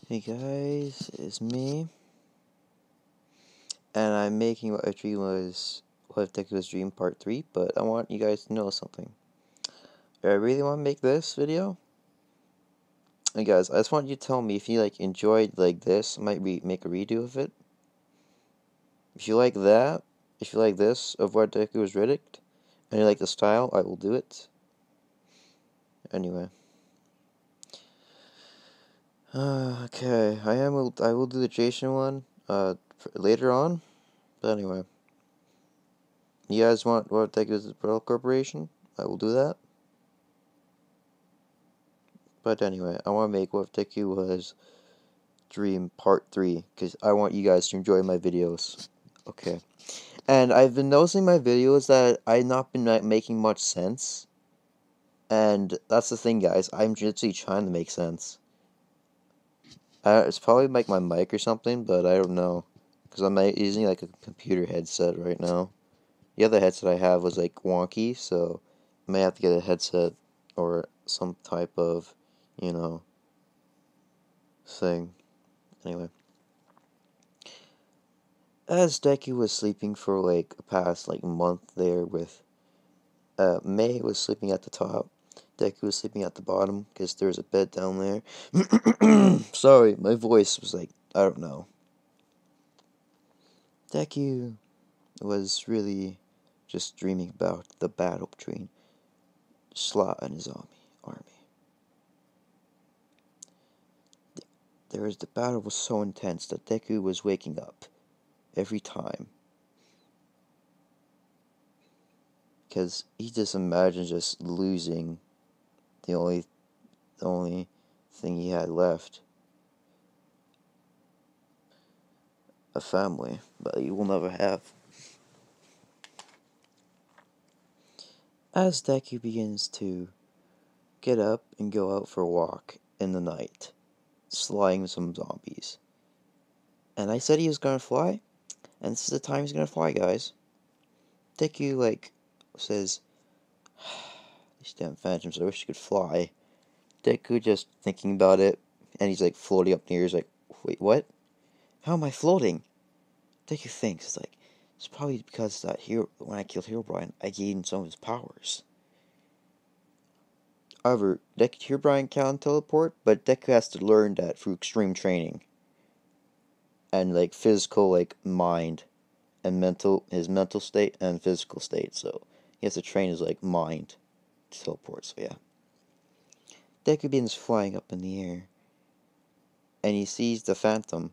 Hey guys, it's me, and I'm making What If Dream Was What If Deku Was Dream Part 3, but I want you guys to know something. I really want to make this video. And guys, I just want you to tell me if you enjoyed this, I might make a redo of it. If you like that, if you like this of What If Deku Was Riddicked, and you like the style, I will do it. Anyway. Okay, I will do the Jason one, later on, but anyway. You guys want What If Deku Was Umbrella Corporation? I will do that. But anyway, I want to make What If Deku Was Dream Part 3, because I want you guys to enjoy my videos. Okay. And I've been noticing my videos that I've not been making much sense. And that's the thing, guys. I'm literally trying to make sense. It's probably like my mic or something, but I don't know. Because I'm using like a computer headset right now. The other headset I have was like wonky, so I may have to get a headset or some type of, you know, thing. Anyway. As Deku was sleeping for like a past month there with May was sleeping at the top, Deku was sleeping at the bottom because there's a bed down there. Sorry, my voice was I don't know. Deku was really just dreaming about the battle between Slot and his army. The battle was so intense that Deku was waking up every time. Because he just imagined just losing the only thing he had left. A family, but he will never have. As Deku begins to get up and go out for a walk in the night, slaying some zombies. And I said he was gonna fly, and this is the time he's gonna fly, guys. Deku, says, these damn phantoms, I wish I could fly. Deku just thinking about it, and he's floating up in the air. He's like, wait, what? How am I floating? Deku thinks, it's probably because when I killed Herobrine, I gained some of his powers. However, Herobrine can teleport, but Deku has to learn that through extreme training. And physical mind and his mental state and physical state. So he has to train his mind to teleport, so yeah. Deku begins flying up in the air. And he sees the Phantom.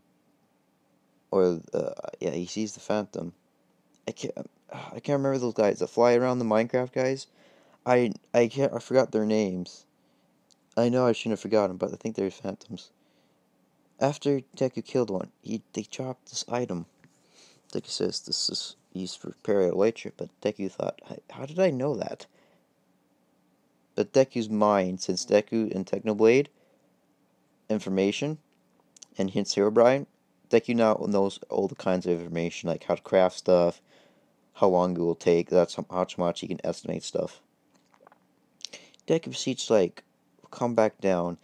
He sees the Phantom. I can't remember those guys that fly around the Minecraft guys. I forgot their names. I know I shouldn't have forgotten, but I think they're phantoms. After Deku killed one, they dropped this item. Deku says this is used for Imperial Elytra, but Deku thought, how did I know that? But Deku's mind, since Deku and Technoblade information and hints Herobrine, Deku now knows all the kinds of information, like how to craft stuff, how long it will take, that's how much he can estimate stuff. Deku proceeds to come back down,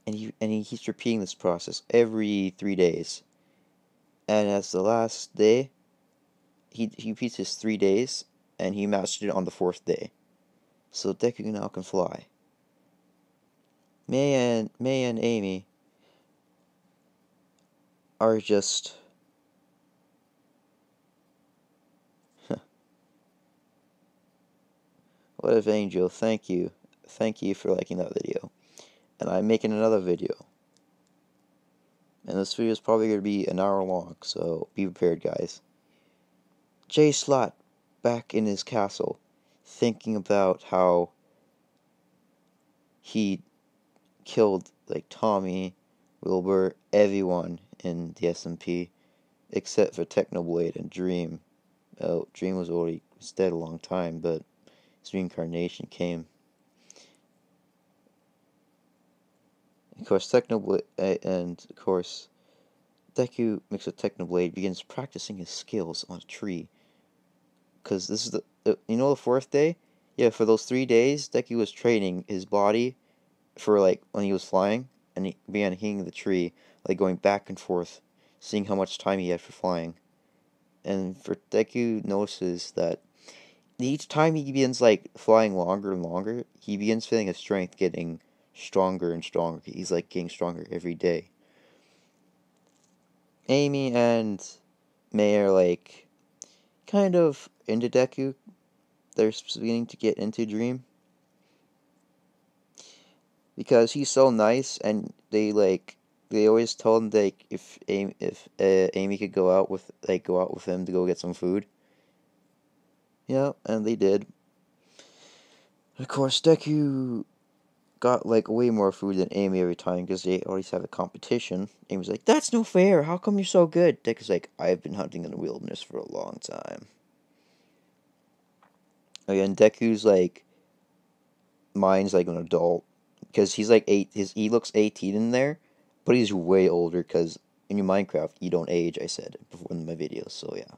and he keeps repeating this process every 3 days. And as the last day, he repeats his 3 days, and he mastered it on the 4th day. So Deku now can fly. May and Amy are just What if Angel, thank you for liking that video. And I'm making another video. And this video is probably going to be an hour long, so be prepared, guys. Jay Slot back in his castle, thinking about how he killed Tommy, Wilbur, everyone in the SMP, except for Technoblade and Dream. Well, Dream was already dead a long time, but his reincarnation came. Of course, Deku mixed with Technoblade begins practicing his skills on a tree. Because this is the 4th day? Yeah, for those 3 days, Deku was training his body for when he was flying. and he began hitting the tree, like going back and forth, seeing how much time he had for flying. And for Deku notices that each time he begins like flying longer and longer, he begins feeling his strength getting stronger and stronger. He's like getting stronger every day. Amy and May are like kind of into Deku. They're beginning to get into Dream because he's so nice, and they always told him like if Amy could go out with him to go get some food. Yeah, and they did. Of course, Deku got like way more food than Amy every time because they always have a competition. Amy's like, "That's no fair. How come you're so good?" Deku's like, "I've been hunting in the wilderness for a long time." Again, Deku's like mind's like an adult because he's like he looks 18 in there, but he's way older because in your Minecraft you don't age. I said before in my videos, so yeah.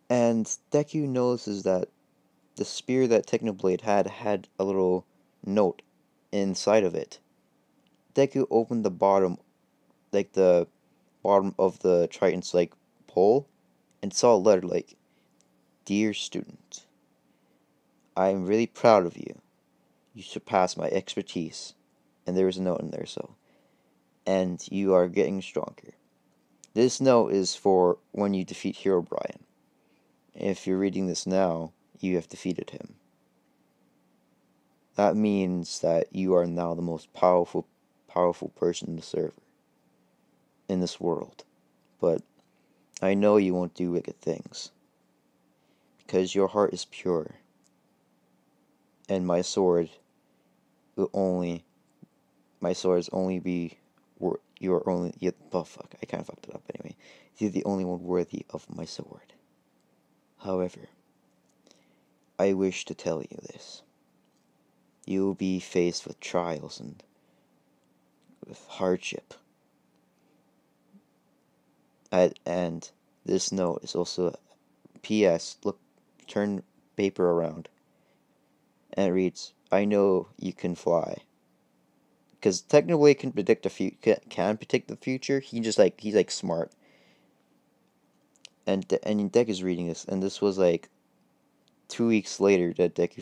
And Deku notices that the spear that Technoblade had a little note inside of it. Deku opened the bottom of the Triton's like pole, and saw a letter like, "Dear student, I am really proud of you. You surpassed my expertise." And there was a note in there, so. "And you are getting stronger. This note is for when you defeat Herobrine. If you're reading this now, you have defeated him. That means that you are now the most powerful person in the server, in this world. But I know you won't do wicked things, because your heart is pure, and my sword is only be, you're only, oh fuck, I kind of fucked it up anyway. You're the only one worthy of my sword. However, I wish to tell you this. You will be faced with trials and with hardship. And this note is also a P.S. Look, turn paper around. And it reads, I know you can fly. Because technically can predict the future. He's like smart. And Deck is reading this, and this was like 2 weeks later that Deku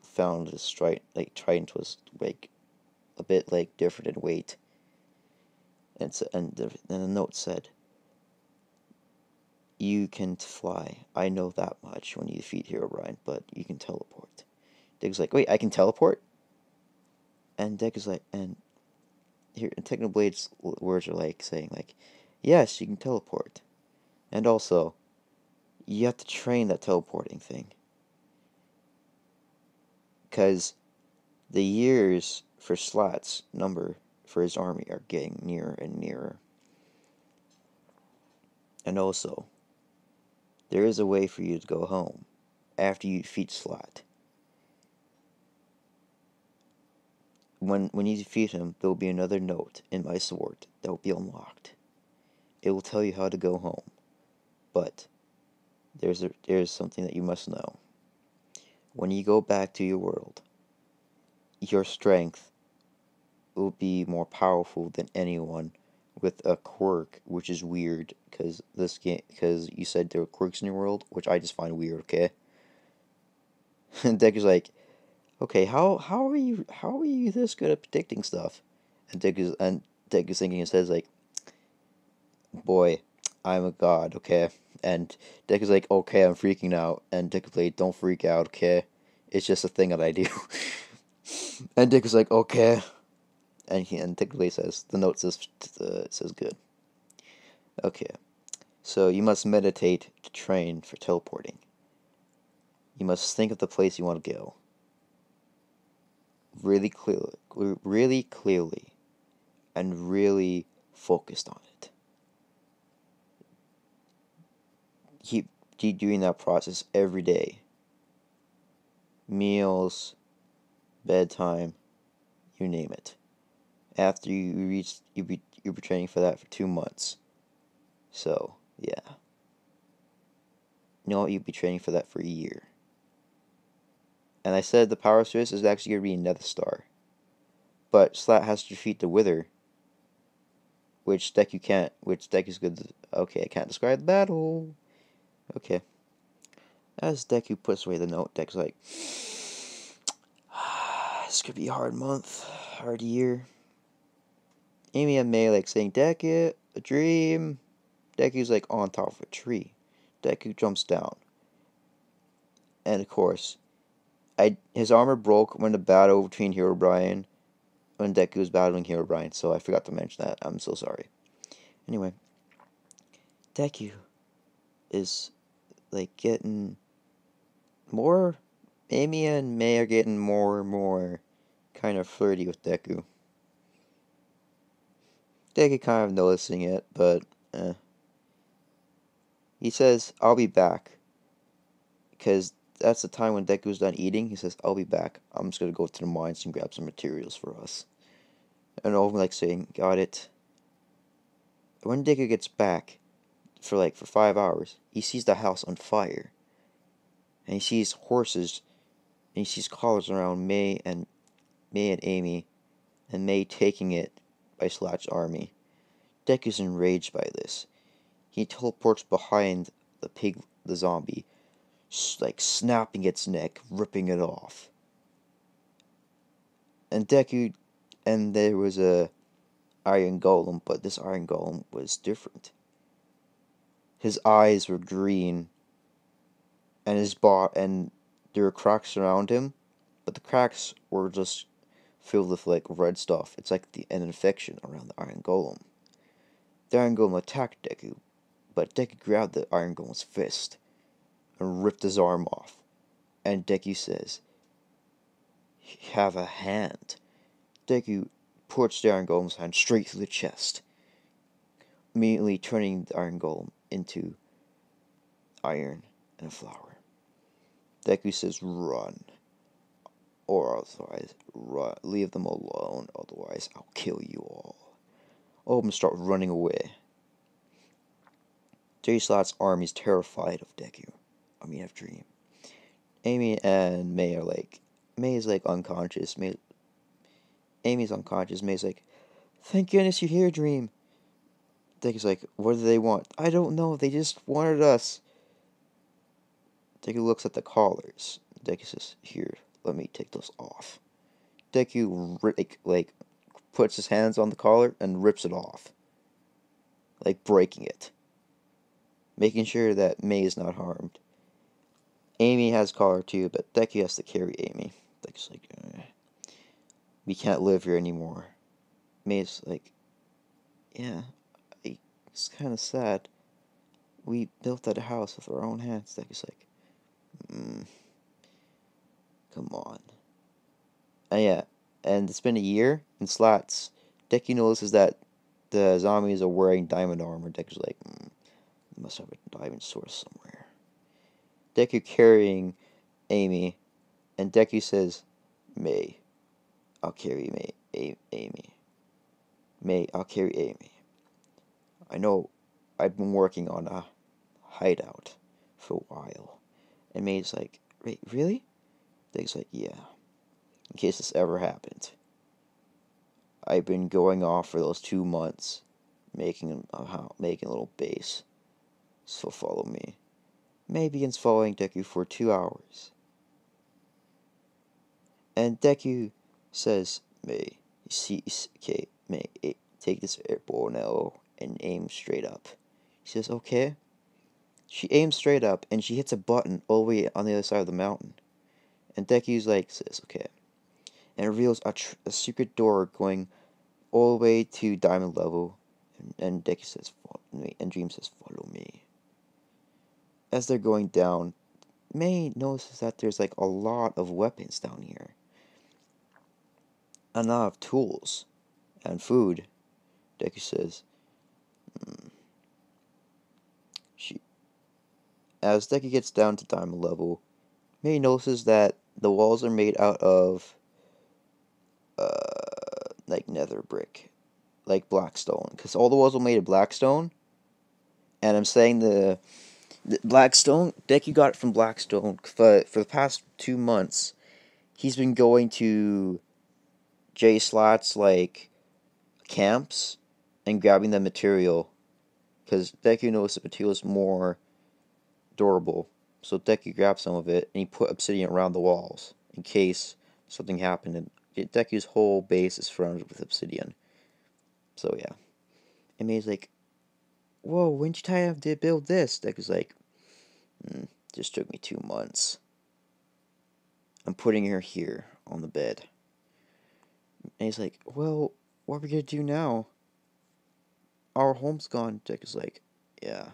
found his Trident was like a bit like different in weight. And the note said, "You can fly. I know that much when you defeat Herobrine, but you can teleport." Deku's like, "Wait, I can teleport?" And Deku's like, and here, Technoblade's words are like saying like, "Yes, you can teleport. And also, you have to train that teleporting thing. Because the years for Slat's number for his army are getting nearer and nearer. And also, there is a way for you to go home after you defeat Slat. When you defeat him, there will be another note in my sword that will be unlocked. It will tell you how to go home. But there's something that you must know. When you go back to your world, your strength will be more powerful than anyone with a quirk, which is weird because you said there were quirks in your world, which I just find weird. Okay, and Deku's like, okay, how are you this good at predicting stuff? And Deku's thinking and says like, boy, I'm a god, okay. And Deku's like, okay, I'm freaking out. And Deku's like, don't freak out, okay. It's just a thing that I do. And Deku's like, okay. And Technically says, the note says good. Okay, so you must meditate to train for teleporting. You must think of the place you want to go really clearly, and really focused on it. Keep doing that process every day. Meals, bedtime, you name it. After you reach, you'll be training for that for 2 months. So yeah, no, you'll be training for that for a year. And I said the power source is actually gonna be Nether Star. but Slat has to defeat the Wither, which Deku can't. Which Deku's good. Okay, I can't describe the battle. Okay. As Deku puts away the note, Deku's like, this could be a hard month, hard year. Amy and May like saying, Deku, a dream. Deku's like on top of a tree. Deku jumps down. And of course, his armor broke when the battle between Herobrine, when Deku was battling Herobrine, so I forgot to mention that. I'm so sorry. Anyway, Deku is like getting more. Amy and May are getting more and more kind of flirty with Deku. Deku kind of noticing it, but he says, I'll be back. Because that's the time when Deku's done eating. He says, I'll be back. I'm just going to go to the mines and grab some materials for us. And Oven like saying, got it. When Deku gets back, for 5 hours, he sees the house on fire. And he sees horses, and he sees collars around May and Amy, and May taking it by Slat's army. Deku's enraged by this. He teleports behind the zombie, like snapping its neck, ripping it off. And there was a iron golem, but this iron golem was different. His eyes were green, and and there were cracks around him, but the cracks were just filled with red stuff. It's like an infection around the iron golem. The iron golem attacked Deku, but Deku grabbed the iron golem's fist and ripped his arm off. And Deku says, have a hand. Deku puts the iron golem's hand straight through the chest, immediately turning the iron golem into iron and a flower. Deku says, run. Or otherwise, run. Leave them alone, otherwise I'll kill you all. All of them start running away. J-Slot's army is terrified of Deku. Of Dream. Amy and May are May is unconscious. Amy's unconscious. May's like, thank goodness you're here, Dream. Deku's like, what do they want? I don't know, they just wanted us. Deku looks at the collars. Deku says, here, let me take those off. Deku puts his hands on the collar and rips it off. Breaking it. Making sure that May is not harmed. Amy has collar too, but Deku has to carry Amy. Deku's like, we can't live here anymore. May's like, yeah, it's kind of sad. We built that house with our own hands. Deku's like, come on. Yeah, and it's been a year, and Slats, Deku notices that the zombies are wearing diamond armor. Deku's like, they must have a diamond source somewhere. Deku carrying Amy, and Deku says, May, I'll carry Amy. May, I'll carry Amy. I know I've been working on a hideout for a while. And May's like, wait, really? Deku's like, yeah. In case this ever happened. I've been going off for those 2 months, making a little base. So follow me. May begins following Deku for 2 hours. And Deku says, May, May, take this bow and arrow and aim straight up. She says, okay. She aims straight up, and she hits a button all the way on the other side of the mountain. And Deku's says, okay. And it reveals a secret door going all the way to diamond level. And Deku says, follow me. And Dream says, follow me. As they're going down, May notices that there's a lot of weapons down here. A lot of tools and food. Deku says, As Deku gets down to diamond level, May notices that the walls are made out of nether brick, blackstone, because all the walls are made of blackstone. And I'm saying the blackstone, Deku got it from blackstone for the past 2 months. He's been going to J Slot's like camps and grabbing the material because Deku knows the material is more durable. So Deku grabbed some of it and he put obsidian around the walls in case something happened. And Deku's whole base is surrounded with obsidian. So yeah. And May's like, "Whoa, when did you have to build this?" Deku's like, "Just took me 2 months. I'm putting her here on the bed." And he's like, "Well, what are we gonna do now? Our home's gone." Deku's like, "Yeah,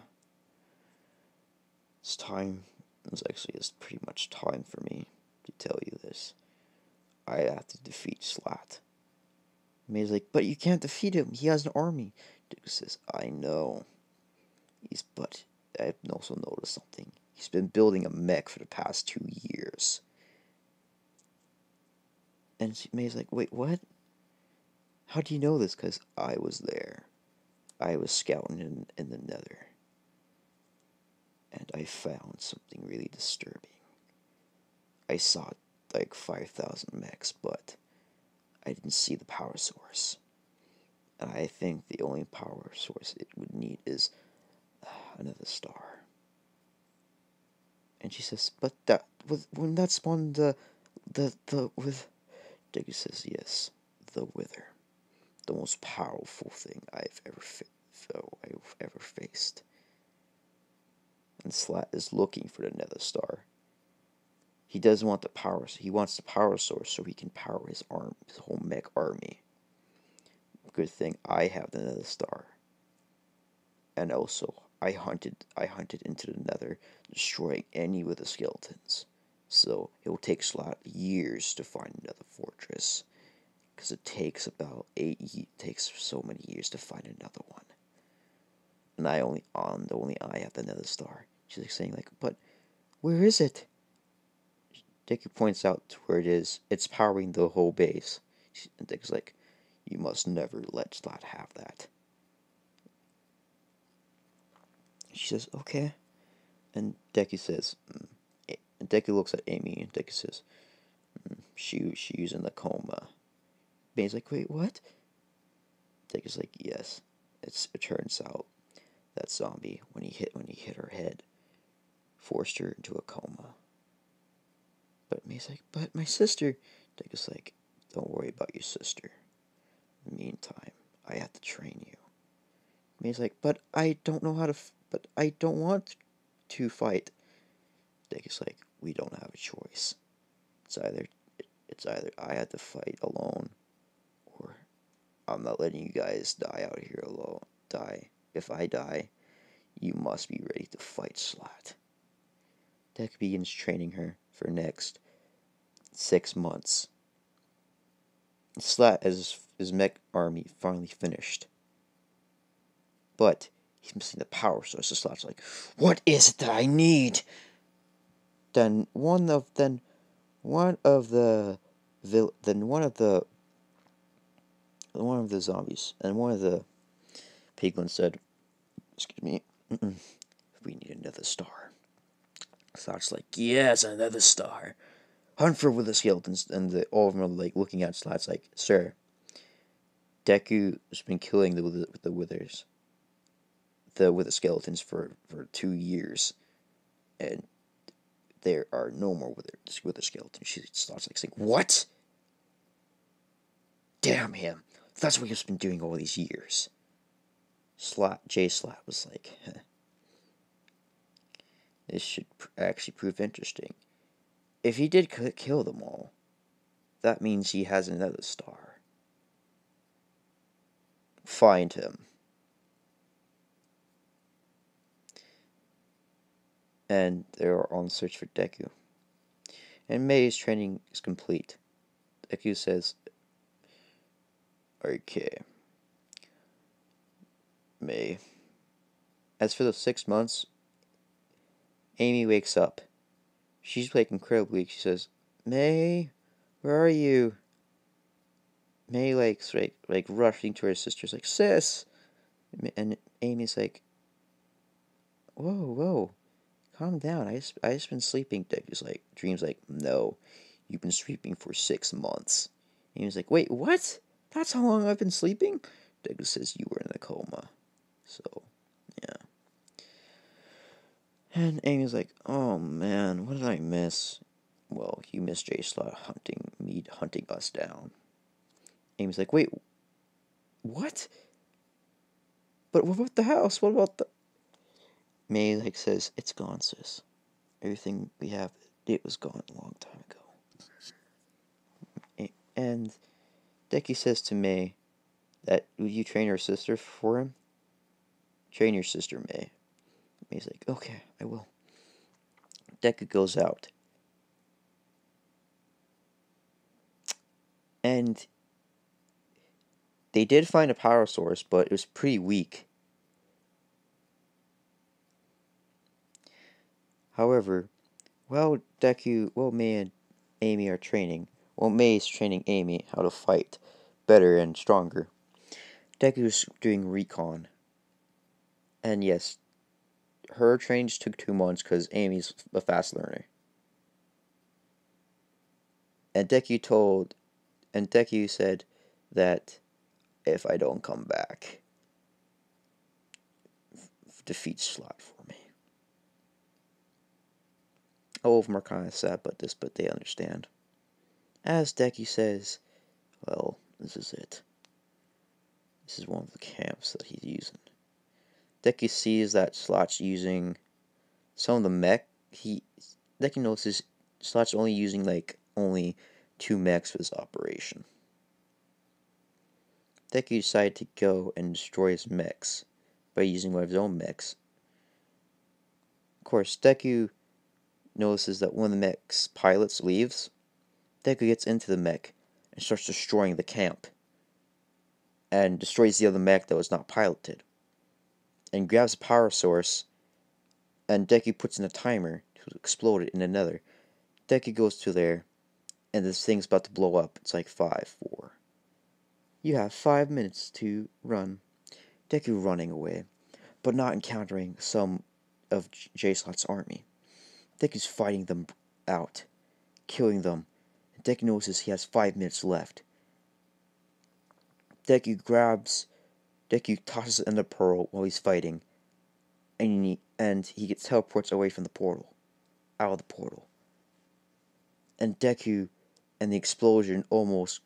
it's time. It's pretty much time for me to tell you this. I have to defeat Slat." May's like, "But you can't defeat him. He has an army." Deku says, "I know. But I've also noticed something. He's been building a mech for the past 2 years." And May's like, "Wait, what? How do you know this?" "Because I was there. I was scouting in the Nether. And I found something really disturbing. I saw like 5,000 mechs, but I didn't see the power source. And I think the only power source it would need is another star." And she says, "But wouldn't that spawn the with?" Deku says, "Yes, the Wither, the most powerful thing I've ever faced." And Slat is looking for the Nether Star. He doesn't want the power. He wants the power source so he can power his whole mech army. Good thing I have the Nether Star. And also, I hunted into the Nether, destroying any of the skeletons. So it will take Slat years to find another fortress, because it takes about takes so many years to find another one. And only I have the Nether Star. She's like saying like, "But where is it?" Deku points out to where it is. It's powering the whole base. And Deku's like, "You must never let Slat have that." She says, "Okay." And Deku says, and Deku looks at Amy, and Deku says, she's in the coma." May's like, "Wait, what?" Deku's like, "Yes. It turns out that zombie, when he hit her head, forced her into a coma." But May's like, "But my sister." Deku's like, "Don't worry about your sister. In the meantime, I have to train you." May's like, "But I don't know how to. But I don't want to fight." Deku's like, "We don't have a choice. It's either I have to fight alone, or I'm not letting you guys die out here alone. If I die, you must be ready to fight Slat." Deku begins training her for the next 6 months. Slat has his mech army finally finished, but he's missing the power source. So Slat's like, "What is it that I need?" Then one of the zombies and one of the piglins said, "Excuse me, we need another star." Slat's like, "Yes, another star. Hunt for with the skeletons." And all of them are like looking at Slats like, "Sir, Deku has been killing the withers, the wither skeletons for 2 years, and there are no more wither skeletons." She starts like saying, "What? Damn him! That's what he's been doing all these years." J Slat was like, "This should actually prove interesting. If he did kill them all, that means he has another star. Find him." And they are on search for Deku. And May's training is complete. Deku says, "Okay, May." As for those 6 months, Amy wakes up. She's like incredibly weak. She says, "May, where are you?" May like rushing to her sister's like, "Sis," and Amy's like, "Whoa, calm down. I just been sleeping." Deku's like, Dream's like, "No, you've been sleeping for 6 months. Amy's like, wait, what? That's how long I've been sleeping? Deku says, you were in a coma. So, yeah. And Amy's like, oh man, what did I miss? Well, you missed J-Slot hunting us down. Amy's like, wait, what? But what about the house? What about the... May, like, says, it's gone, sis. Everything we have, it was gone a long time ago. And Deku says to May that, will you train her sister for him? Train your sister, May. May's like, okay, I will. Deku goes out. And they did find a power source, but it was pretty weak. However, while May and Amy are training, May is training Amy how to fight better and stronger. Deku's doing recon. And yes, her training just took 2 months because Amy's a fast learner. And Deku said that if I don't come back, defeat Slot for me. All of them are kind of sad about this, but they understand. As Deku says, well, this is it. This is one of the camps that he's using. Deku sees that Slot's using some of the mech. Deku notices Slot's only using only 2 mechs for this operation. Deku decided to go and destroy his mechs by using one of his own mechs. Of course, Deku notices that one of the mech's pilots leaves. Deku gets into the mech and starts destroying the camp. And destroys the other mech that was not piloted. And grabs a power source. And Deku puts in a timer to explode it in another. Deku goes to there. And this thing's about to blow up. It's like 5, 4. You have 5 minutes to run. Deku running away. But not encountering some of J-Slot's army. Deku's fighting them out. Killing them. Deku notices he has 5 minutes left. Deku tosses in the pearl while he's fighting, and he gets teleports away from the portal, out of the portal. And Deku and the explosion almost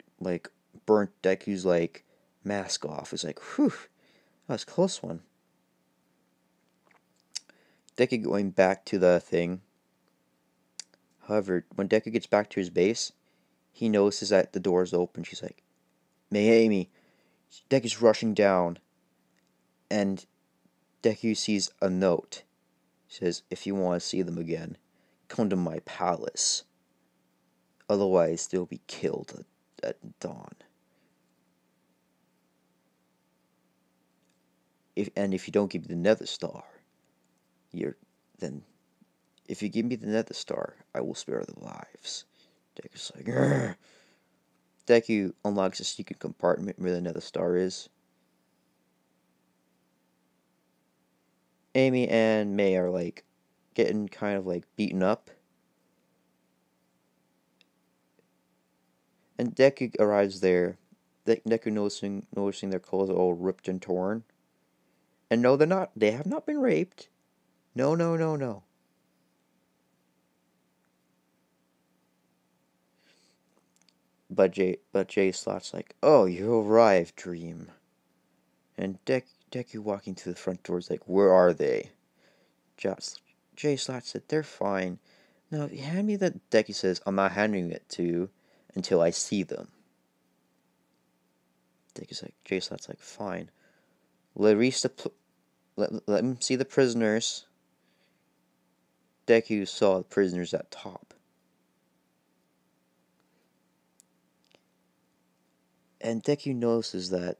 burnt Deku's mask off. It's like, whew, that was a close one. Deku going back to the thing. However, when Deku gets back to his base, he notices that the door is open. She's like, Amy. Deku's rushing down, and Deku sees a note. It says, if you want to see them again, come to my palace. Otherwise, they'll be killed at dawn. If you don't give me the Nether Star, if you give me the Nether Star, I will spare their lives. Deku's like, grr. Deku unlocks a secret compartment where the Nether Star is. Amy and May are getting kind of beaten up. And Deku arrives there. Deku noticing their clothes are all ripped and torn. And no, they're not. They have not been raped. No. But J-Slot's like, oh, you arrived, Dream. And Deku walking to the front door is like, where are they? J-Slot said, they're fine. Now, hand me that. Deku says, I'm not handing it to you until I see them. J-Slot's like, fine. Let him see the prisoners. Deku saw the prisoners at top. And Deku notices that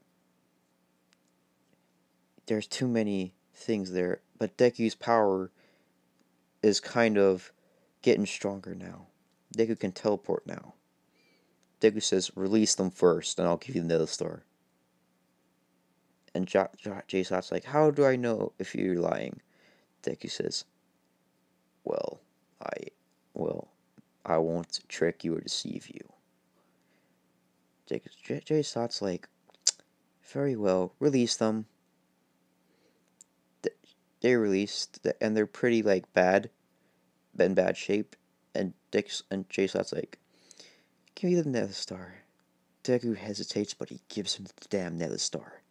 there's too many things there, but Deku's power is kind of getting stronger now. Deku can teleport now. Deku says, release them first, and I'll give you the Nether Star. And J-Slot's like, how do I know if you're lying? Deku says, well, I won't trick you or deceive you. Jay Slat's like, very well, release them. They're released, and they're pretty like bad, in bad shape. And Jay Slat's like, give me the Nether Star. Deku hesitates, but he gives him the damn Nether Star.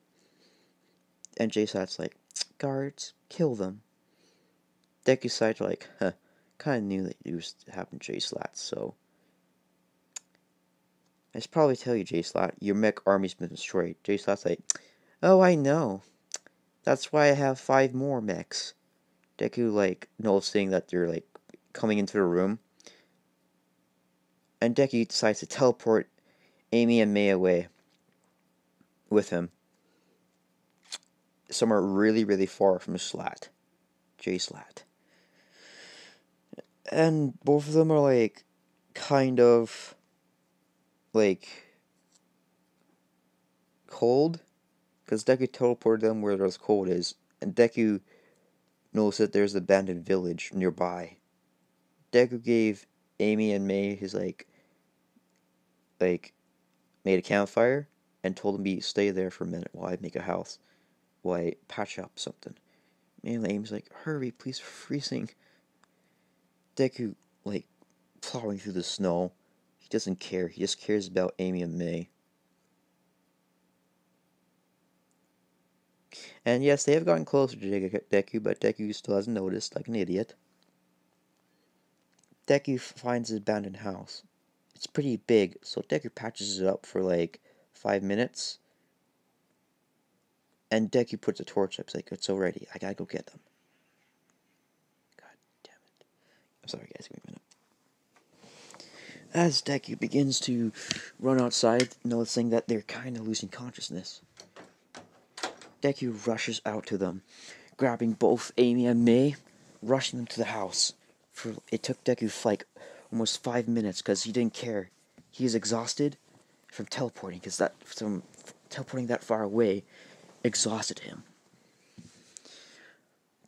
And Jay Slat's like, guards, kill them. Deku's side like, huh, kinda knew that you was having Jay Slat, so. I should probably tell you, Jay Slat, your mech army's been destroyed. Jay Slat's like, oh, I know. That's why I have 5 more mechs. Deku, like, noticing that they're, like, coming into the room. And Deku decides to teleport Amy and Mei away with him. Somewhere really, really far from Slat. Jay Slat. And both of them are, like, kind of, like, cold. Because Deku teleported them where there's cold is. And Deku knows that there's an abandoned village nearby. Deku gave Amy and Mei his, like, made a campfire and told him to stay there for a minute while I make a house. While I patch up something. And Amy's like, hurry, please, we're freezing. Deku, like, plowing through the snow. He doesn't care. He just cares about Amy and Mei. And yes, they have gotten closer to Deku, but Deku still hasn't noticed, like an idiot. Deku finds his abandoned house. It's pretty big, so Deku patches it up for like 5 minutes. And Deku puts a torch up. He's like, it's already. I gotta go get them. God damn it. I'm sorry, guys. Give me a minute. As Deku begins to run outside, noticing that they're kind of losing consciousness, Deku rushes out to them, grabbing both Amy and Mei, rushing them to the house. It took Deku like almost 5 minutes because he didn't care. He's exhausted from teleporting because teleporting that far away exhausted him.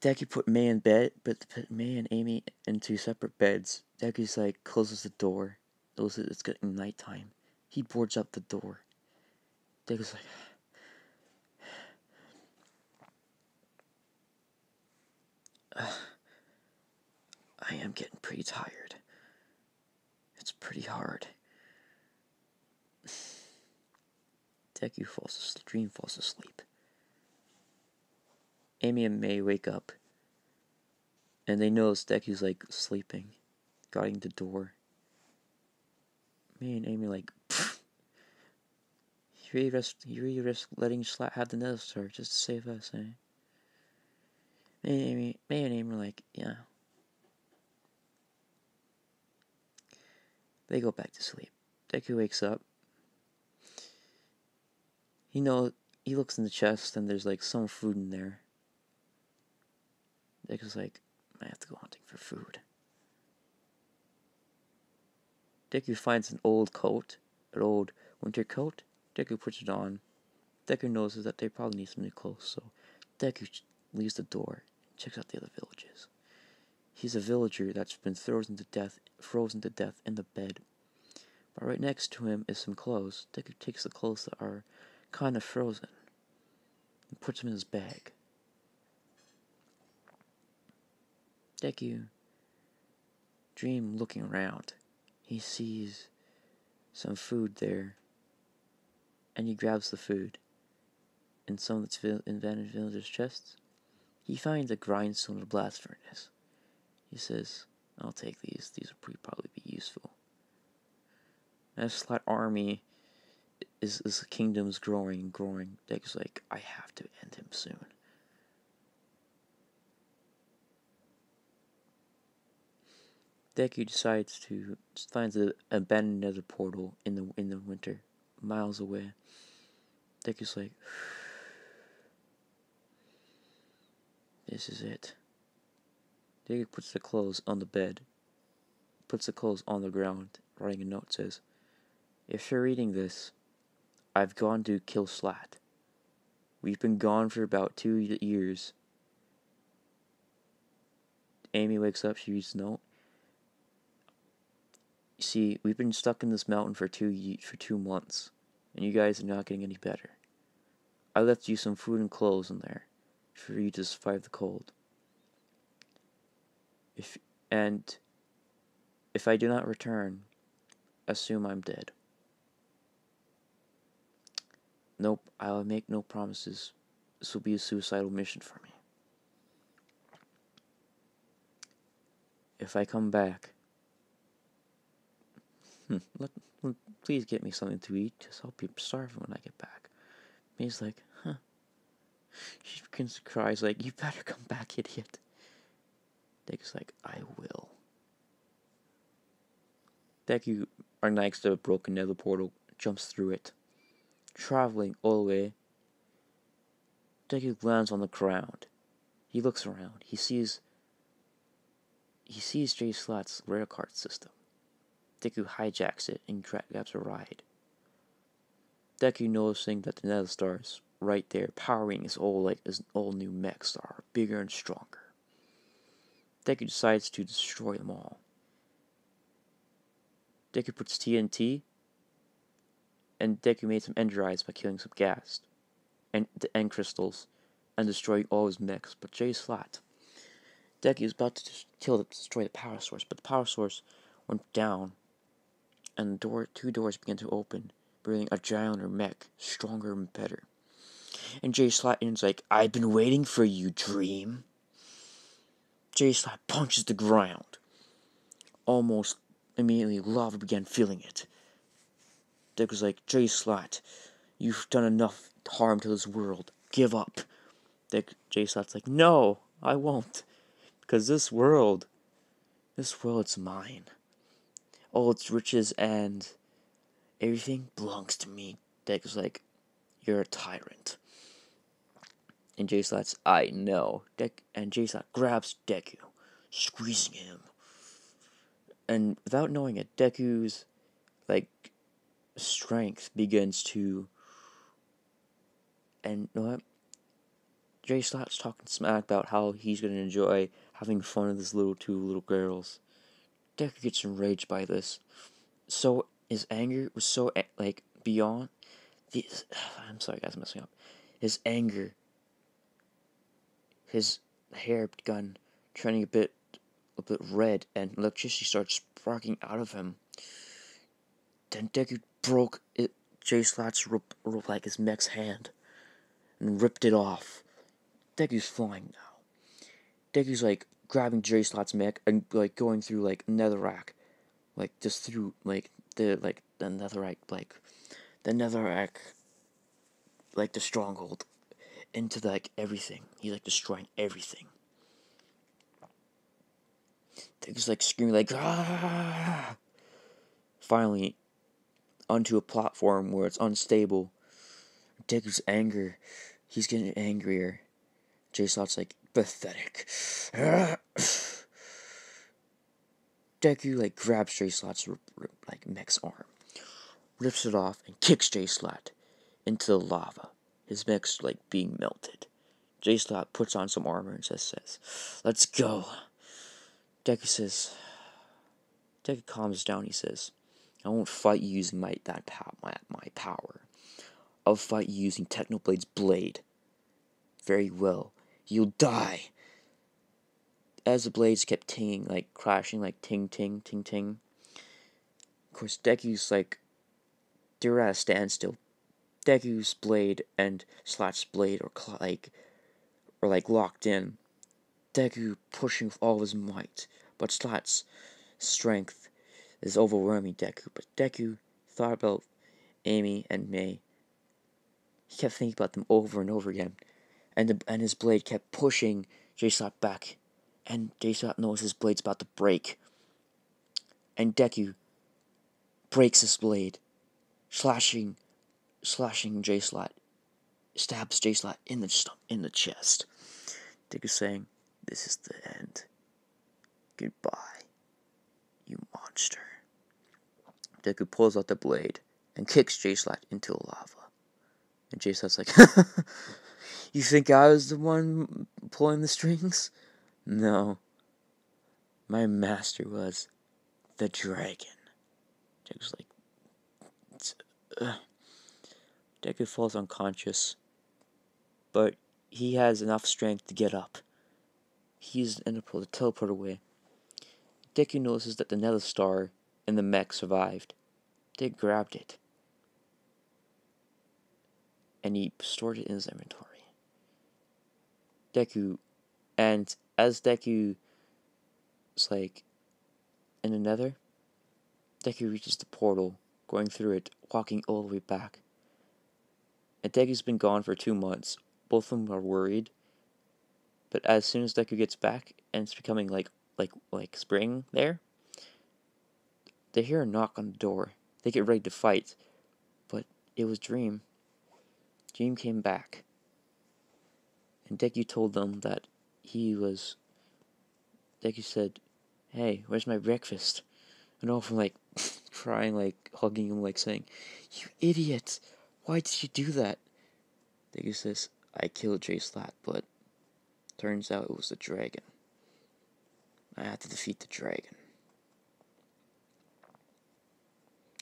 Deku put Mei in bed, but put Mei and Amy into separate beds. Deku's like closes the door. Knows that it's getting nighttime. He boards up the door. Deku's like, I am getting pretty tired. It's pretty hard. Deku falls asleep. Amy and Mei wake up, and they notice Deku's like sleeping, guarding the door. Mei and Amy like, pfft. You really risk letting Slat have the Nether Star just to save us, eh? Mei and Amy are like, yeah. They go back to sleep. Deku wakes up. He looks in the chest and there's like some food in there. Deku's like, I have to go hunting for food. Deku finds an old coat, an old winter coat. Deku puts it on. Deku notices that they probably need some new clothes, so Deku leaves the door and checks out the other villages. He's a villager that's been frozen to death in the bed. But right next to him is some clothes. Deku takes the clothes that are kind of frozen and puts them in his bag. Deku dream looking around. He sees some food there, and he grabs the food. In some of its invented villagers' chests, he finds a grindstone and a blast furnace. He says, I'll take these. These will probably be useful. As Slat army is kingdom's growing and growing, Deku's like, I have to end him soon. Deku decides to find the abandoned nether portal in the winter, miles away. Deku's like, this is it. Deku puts the clothes on the bed, puts the clothes on the ground, writing a note, says, if you're reading this, I've gone to kill Slat. We've been gone for about 2 years. Amy wakes up, she reads the note. You see, we've been stuck in this mountain for 2 months. and you guys are not getting any better. I left you some food and clothes in there for you to survive the cold. If I do not return, assume I'm dead. Nope, I'll make no promises. This will be a suicidal mission for me. If I come back, please get me something to eat, because I'll be starving when I get back. And he's like, huh. She begins to cry. He's like, you better come back, idiot. Deku's like, I will. Deku are next to a broken nether portal, jumps through it. Traveling all the way, Deku lands on the ground. He looks around. He sees Jay Slat's rare card system. Deku hijacks it and grabs a ride. Deku noticing that the Nether Star's right there, powering his all new mech star, bigger and stronger. Deku decides to destroy them all. Deku puts TNT, and Deku made some Ender Eyes by killing some gas and the End Crystals and destroying all his mechs. But Jay Slat, Deku is about to destroy the power source, but the power source went down, and two doors began to open, bringing a giant mech, stronger and better. And Jay Slat's like, I've been waiting for you, Dream. Jay Slat punches the ground. Almost immediately, lava began filling it. Deku's like, Jay Slat, you've done enough harm to this world. Give up. Jay Slat's like, no, I won't. Because this world's mine. All its riches and everything belongs to me. Deku's like, you're a tyrant. And Jay Slat's, I know. And Jay Slat grabs Deku, squeezing him. And without knowing it, Deku's, strength begins to... And you know what? Jay Slat's talking smack about how he's going to enjoy having fun with his two little girls. Deku gets enraged by this. So, his anger was so, beyond... I'm sorry guys, I'm messing up. His anger... His hair begun turning a bit red, and electricity started sparking out of him. Then Deku broke Jay Slat's his mech's hand and ripped it off. Deku's flying now. Deku's grabbing Jay Slat's mech and going through netherrack, just through the netherrack, the netherrack, the stronghold into everything. He's destroying everything. Deku's screaming ah! Finally, onto a platform where it's unstable. Deku's anger, he's getting angrier. Jay Slat's pathetic. Deku grabs Jay Slat's mech's arm, rips it off, and kicks Jay Slat into the lava. His mech's being melted. Jay Slat puts on some armor and says, let's go. Deku calms down. He says, I won't fight you using my power. I'll fight you using Technoblade's blade. Very well. You'll die. As the blades kept tinging, crashing, ting, ting, ting, ting. Of course, Deku's, they're at a standstill. Deku's blade and Slat's blade are locked in. Deku pushing with all of his might, but Slat's strength is overwhelming Deku. But Deku thought about Amy and May. He kept thinking about them over and over again, and his blade kept pushing Jay Slat back, and Jay Slat knows his blade's about to break, and Deku breaks his blade, slashing Jay Slat, stabs Jay Slat in the chest. Deku's saying, this is the end. Goodbye, you monster. Deku pulls out the blade and kicks Jay Slat into the lava. And Jay Slat's like, you think I was the one pulling the strings? No. My master was the dragon. Deku's Deku falls unconscious, but he has enough strength to get up. He uses Enderpearl to teleport away. Deku notices that the Nether Star and the mech survived. They grabbed it, and he stored it in his inventory. As Deku is like in the Nether, Deku reaches the portal, going through it, walking all the way back. And Deku's been gone for 2 months. Both of them are worried. But as soon as Deku gets back and it's becoming like spring there, they hear a knock on the door. They get ready to fight, but it was Dream. Dream came back, and Deku told them that Deku said, "Hey, where's my breakfast?" And all of them crying, hugging him, saying, "You idiot! Why did you do that?" Deku says, "I killed Jay Slat, but turns out it was the dragon. I had to defeat the dragon."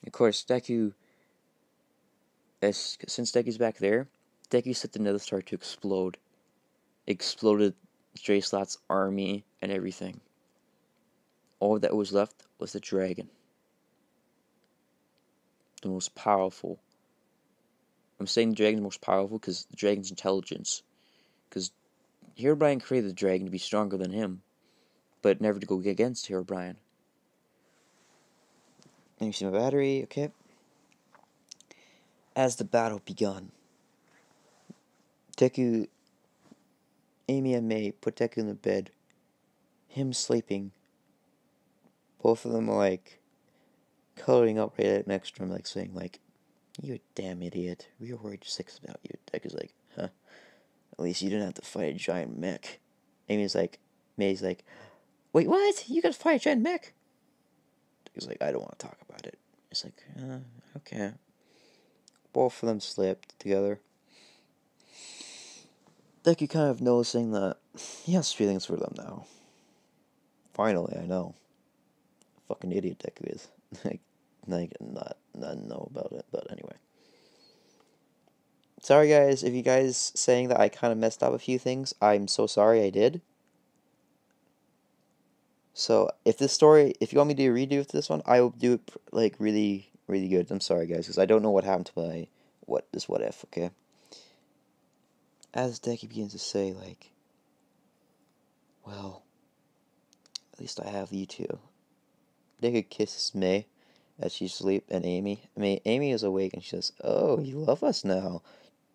Of course, since Deku's back there, Deku set the Nether Star to explode. It exploded Jay Slat's army and everything. All that was left was the dragon. The most powerful. I'm saying the dragon's most powerful because the dragon's intelligence. Because Herobrine created the dragon to be stronger than him, but never to go against Herobrine. Let me see my battery, okay. As the battle begun, Deku, Amy and May put Deku in the bed. Him sleeping. Both of them are cuddling up right next to him, saying "You damn idiot. We were worried sick about you." Deku's like, "Huh. At least you didn't have to fight a giant mech." May's like, "Wait, what? You gotta fight a giant mech?" Deku's like, "I don't want to talk about it." It's like, okay. Both of them slept together. Deku kind of noticing that he has feelings for them now. Finally, I know. Fucking idiot Deku is. not know about it, but anyway. Sorry guys, if you guys saying that I kind of messed up a few things, I'm so sorry I did. So, if you want me to redo this one, I will do it, really, really good. I'm sorry guys, because I don't know what happened to my, what if, okay? As Deku begins to say, well, at least I have you two. Deku kisses May as she's asleep, and Amy is awake, and she says, "Oh, you love us now."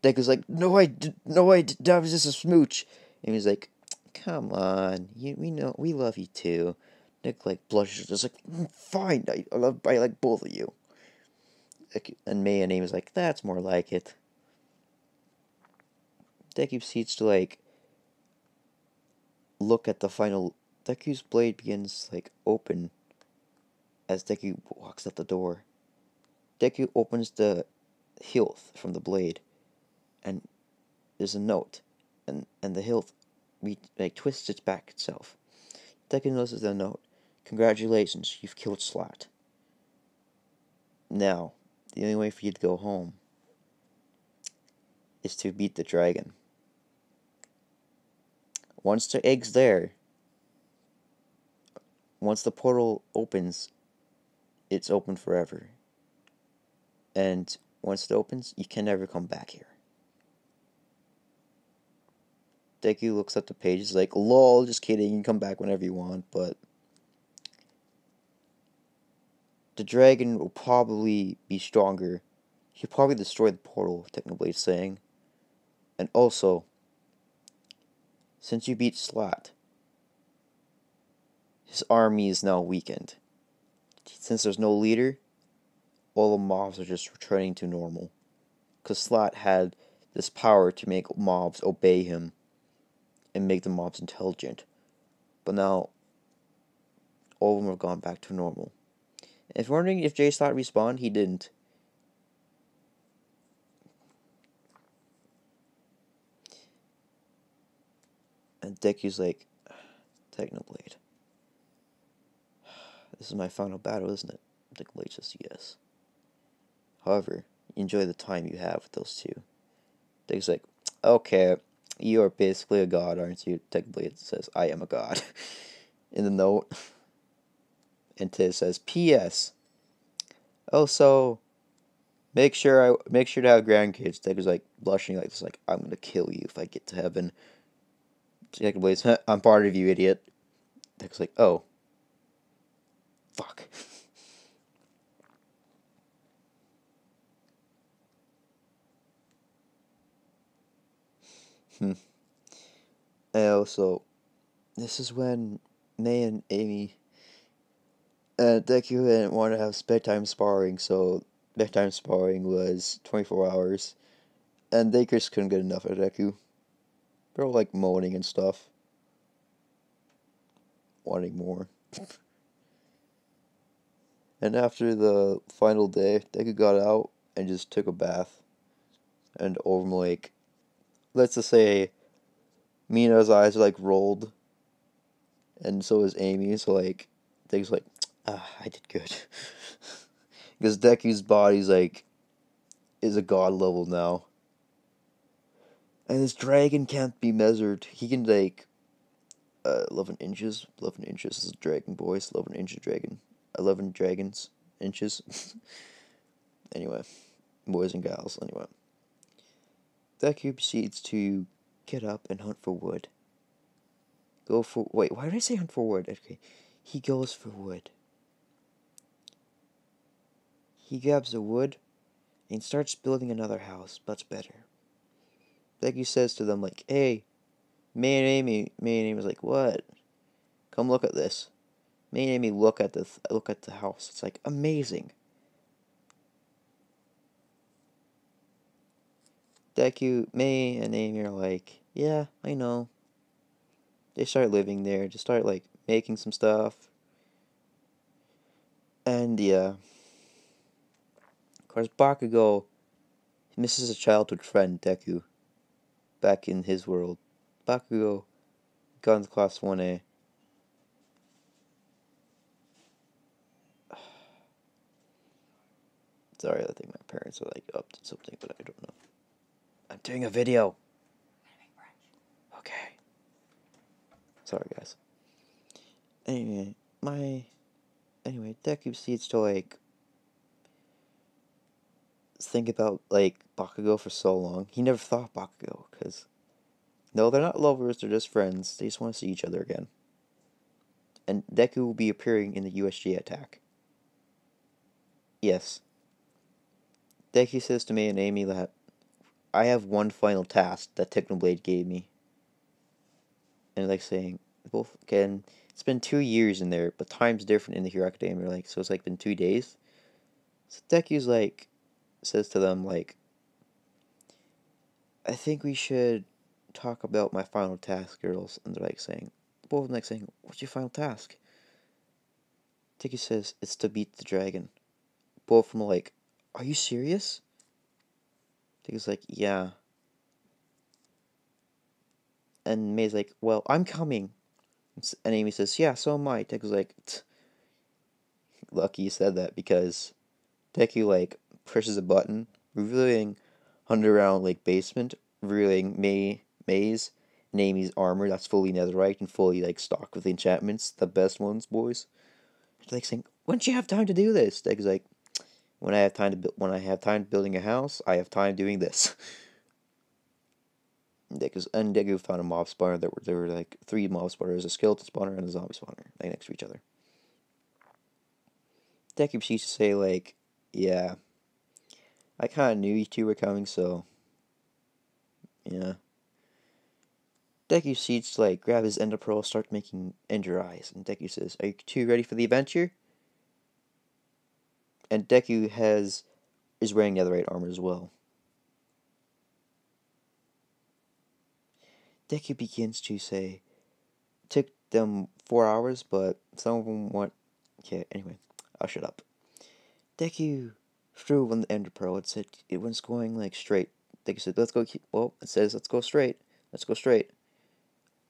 Deku's like, no, that was just a smooch." Amy's like, "Come on, we know, we love you too." Nick blushes, just "Fine, I like both of you." And May and Amy's like, "That's more like it." Deku proceeds to look at the final. Deku's blade begins open as Deku walks out the door. Deku opens the hilt from the blade, and there's a note, and the hilt twists its back itself. Deku notices the note. "Congratulations, you've killed Slat. Now, the only way for you to go home is to beat the dragon. Once the egg's there, once the portal opens, it's open forever. And once it opens, you can never come back here." Deku looks at the page, is like, "Lol, just kidding, you can come back whenever you want, but the dragon will probably be stronger. He'll probably destroy the portal," technically saying. "And also, since you beat Slat, his army is now weakened. Since there's no leader, all the mobs are just returning to normal. Because Slat had this power to make mobs obey him and make the mobs intelligent. But now, all of them have gone back to normal. If you're wondering if Jay Slat respawned, he didn't. And Deku's like, "Technoblade. This is my final battle, isn't it?" Technoblade says yes. "However, enjoy the time you have with those two. Deku's like, okay, you are basically a god, aren't you? Technically, it says, I am a god in the note. And it says, P.S. Oh, so make sure to have grandkids. Deku's like blushing like this, like, I'm gonna kill you if I get to heaven. Technically, I'm part of you, idiot. Deku's like, oh, fuck. And also, this is when May and Amy Deku didn't want to have bedtime sparring, so bedtime sparring was 24 hours. And they just couldn't get enough of Deku. They were like moaning and stuff. Wanting more. And after the final day, Deku got out and just took a bath. And Orm, like, let's just say Mina's eyes are like rolled. And so is Amy, so like, Deku's like, I did good. Because Deku's body's like, is a god level now. And this dragon can't be measured. He can like 11 inches. 11 inches is a dragon, boys. 11 inch dragon. 11 dragons. Inches. Anyway. Boys and gals. Anyway. Deku proceeds to get up and hunt for wood. Wait, why did I say hunt for wood? Okay. He goes for wood. He grabs the wood and starts building another house, much better. Deku says to them, like, hey, May and Amy was like, what? Come look at this. May and Amy look at the house. It's like amazing. Deku, May, and Amy are like, yeah, I know. They start living there. Just start like making some stuff. And yeah, of course, Bakugo misses a childhood friend, Deku, back in his world. Bakugo got into class 1A. Sorry, I think my parents are like up to something, but I don't know. I'm doing a video. Okay. Sorry, guys. Anyway, Deku proceeds to like think about like Bakugo for so long. He never thought Bakugo because no, they're not lovers. They're just friends. They just want to see each other again. And Deku will be appearing in the USG attack. Yes. Deku says to me and Amy that I have one final task that Technoblade gave me. And like saying, both again, it's been 2 years in there, but time's different in the Hero Academia. Like, so it's like been 2 days. So Deku's like, says to them, like, I think we should talk about my final task, girls. And they're like saying, both of them like saying, what's your final task? Deku says, it's to beat the dragon. Both of them are like, are you serious? Deku's like, yeah. And May's like, well, I'm coming. And Amy says, yeah, so am I. Deku's like, lucky you said that because Deku, like, pushes a button, revealing underground, like, basement, revealing May's and Amy's armor that's fully netherite and fully, like, stocked with enchantments, the best ones, boys. They're like saying, when do you have time to do this? Deku's like, when I have time building a house, I have time doing this. Deku found a mob spawner. There were like 3 mob spawners, a skeleton spawner and a zombie spawner, like next to each other. Deku used to say like, yeah, I kind of knew you two were coming, so yeah. Deku sees to like grab his ender pearl, start making ender eyes, and Deku says, "Are you two ready for the adventure?" And Deku is wearing netherite armor as well. Deku begins to say, took them 4 hours, but some of them went. Okay, anyway, I'll shut up. Deku threw one the ender pearl. It said it was going like straight. Deku said, "Let's go." Well, it says, "Let's go straight. Let's go straight."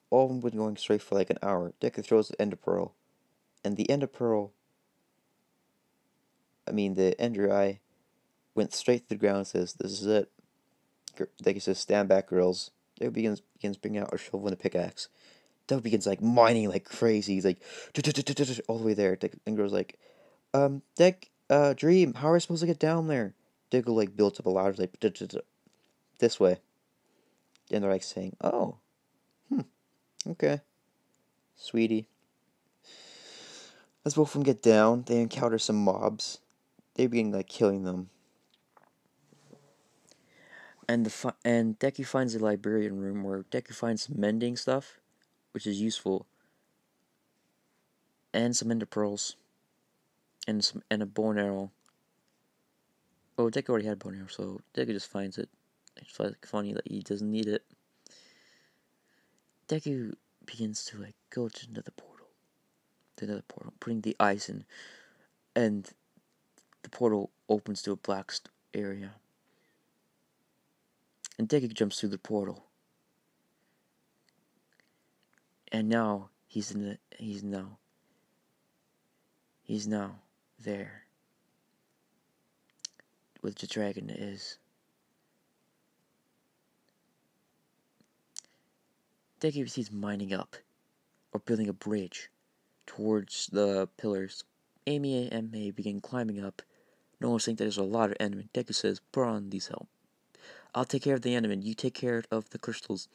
All of them been going straight for like an hour. Deku throws the ender pearl, and the ender eye, went straight to the ground and says, "This is it." Deku says, "Stand back, girls." Deku begins bringing out a shovel and a pickaxe. Deku begins like mining like crazy. He's like all the way there. And girl's like, Dream, how are I supposed to get down there? Deku like builds up a ladder like this way. And they're like saying, "Oh, okay, sweetie." As both of them get down, they encounter some mobs. They begin like killing them. And Deku finds a librarian room where Deku finds some mending stuff, which is useful, and some ender pearls, and a bow and arrow. Oh, Deku already had a bow and arrow, so Deku just finds it. It's like funny that he doesn't need it. Deku begins to like go to another portal, putting the ice in, and the portal opens to a black area. And Deku jumps through the portal. And now he's now there where the dragon is. Deku sees mining up or building a bridge towards the pillars. Amy and May begin climbing up, noticing that there's a lot of enemy. Deku says, "Braun needs help. I'll take care of the enemy. You take care of the crystals."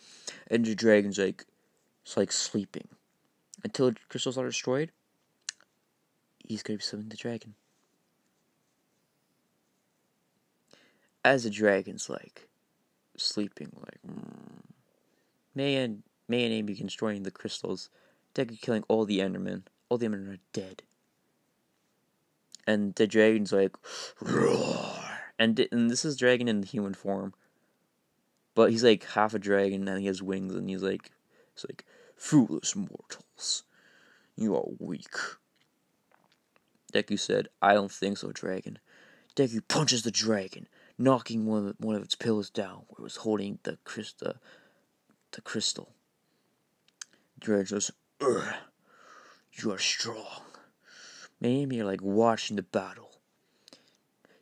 And the dragon's like, it's like sleeping. Until the crystals are destroyed, he's gonna be summoning the dragon. As the dragon's like sleeping, like May and Amy begin destroying the crystals. Deku killing all the Endermen. All the Endermen are dead. And the dragon's like, roar. And this is dragon in human form. But he's like half a dragon and he has wings and he's like, it's like, foolish mortals, you are weak. Deku said, "I don't think so, dragon." Deku punches the dragon, knocking one of its pillars down where it was holding the crystal. Dragon says, "Ugh, you are strong." Amy are like watching the battle.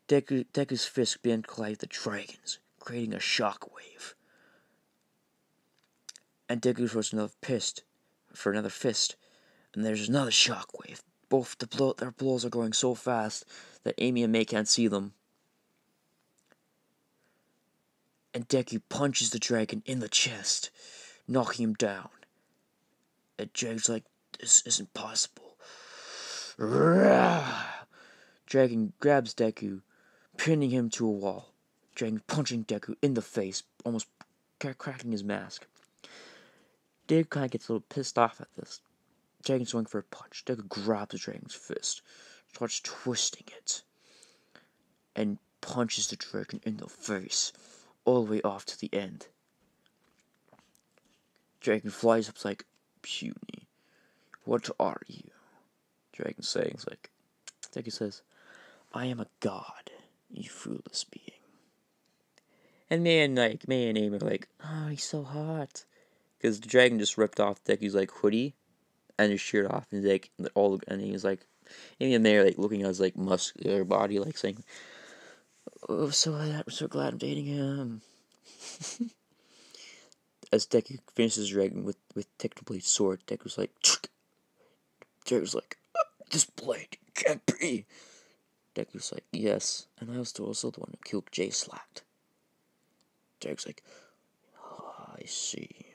Deku's fist began to collide the dragons, creating a shockwave. And Deku throws another fist, and there's another shockwave. Both their blows are going so fast that Amy and May can't see them. And Deku punches the dragon in the chest, knocking him down. And Dragon's like, "This isn't possible." Dragon grabs Deku, pinning him to a wall. Dragon punching Deku in the face, almost cracking his mask. Deku kind of gets a little pissed off at this. Dragon's going for a punch. Deku grabs the dragon's fist, starts twisting it, and punches the dragon in the face, all the way off to the end. Dragon flies up like, "Puny, what are you?" Dragon saying, like, Deku says, "I am a god, you foolish being." And May and Amy are like, "Oh, he's so hot," because the dragon just ripped off Deku's like hoodie and his shirt off, and he's like, and he's like, Amy and May are like looking at his like muscular body, like saying, "Oh, I'm so glad I'm dating him." As Deku finishes the dragon with Technoblade's sword, Deku's like, "This blade can't be." Deku's like, "Yes, and I was also the one who killed J-Slat." Deku's like, "Oh, I see.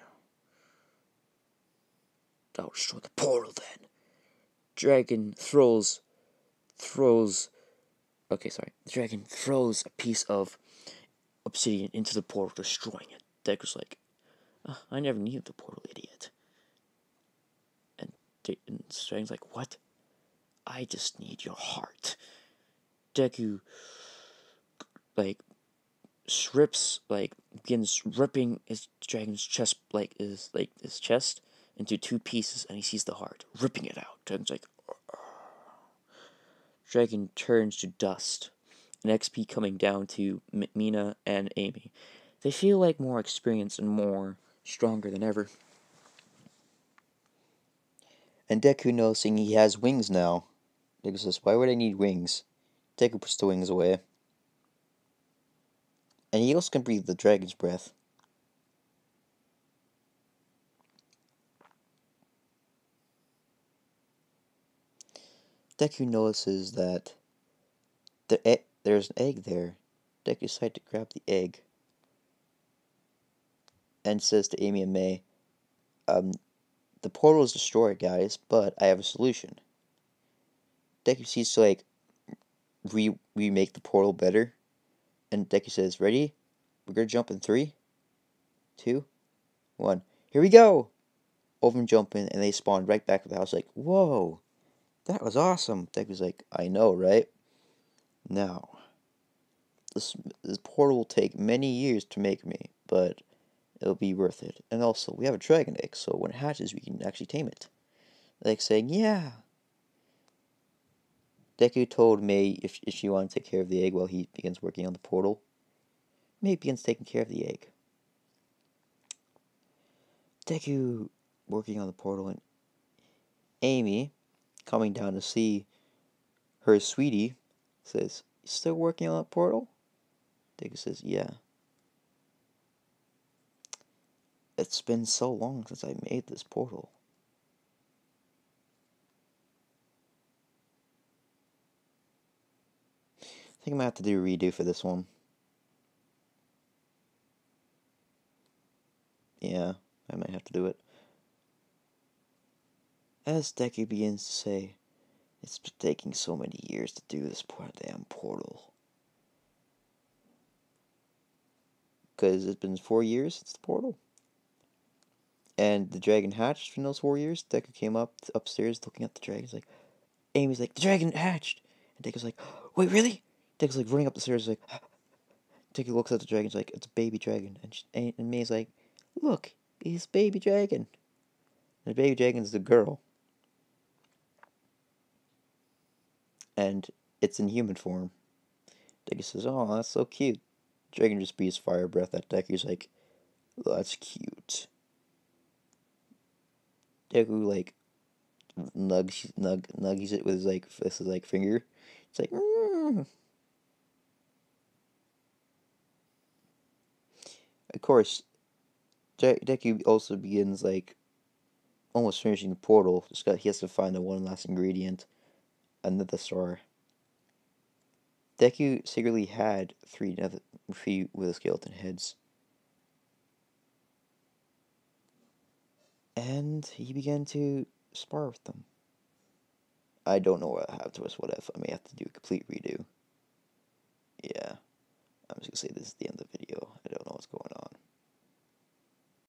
I'll destroy the portal then." Dragon throws. Okay, sorry. The dragon throws a piece of obsidian into the portal, destroying it. Deku's like, "I never needed the portal, idiot." And the dragon's like, "What? I just need your heart." Deku, like, begins ripping his dragon's chest, his chest into two pieces, and he sees the heart, ripping it out. Dragon's like, dragon turns to dust, and XP coming down to Mina and Amy. They feel like more experienced and more stronger than ever. And Deku noticing he has wings now. Deku says, "Why would I need wings?" Deku puts the wings away. And he also can breathe the dragon's breath. Deku notices that there's an egg there. Deku decides to grab the egg and says to Amy and May, the portal is destroyed, guys, but I have a solution. Deku sees to remake the portal better, and Deku says, "Ready? We're gonna jump in 3, 2, 1. Here we go!" Over and jump in, and they spawn right back at the house. Like, whoa, that was awesome. Deku's like, I know, right? Now, this portal will take many years to make me, but it'll be worth it. And also, we have a dragon egg, so when it hatches, we can actually tame it. Like saying, yeah. Deku told May if she wanted to take care of the egg while he begins working on the portal. May begins taking care of the egg. Deku working on the portal, and Amy, coming down to see her sweetie, says, "You still working on that portal?" Deku says, "Yeah. It's been so long since I made this portal." I think I might have to do a redo for this one. Yeah, I might have to do it. As Deku begins to say, "It's been taking so many years to do this damn portal." Because it's been 4 years since the portal. And the dragon hatched in those 4 years. Deku came upstairs looking at the dragon. He's like, Amy's like, "The dragon hatched!" And Deku's like, "Wait, really?" Deku's like running up the stairs, like, Deku looks at the dragon, he's like, "It's a baby dragon." And May's like, "Look, he's baby dragon." And the baby dragon's the girl. And it's in human form. Deku says, "Oh, that's so cute." Dragon just breathes fire breath at Deku's like, "That's cute." Deku like nuggies it with his finger. It's like, mm. Of course, Deku also begins like almost finishing the portal. He has to find the one last ingredient, another star. Deku secretly had three with skeleton heads, and he began to spar with them. I don't know what happened to us. What if I may have to do a complete redo? Yeah, I'm just gonna say this is the end of the video.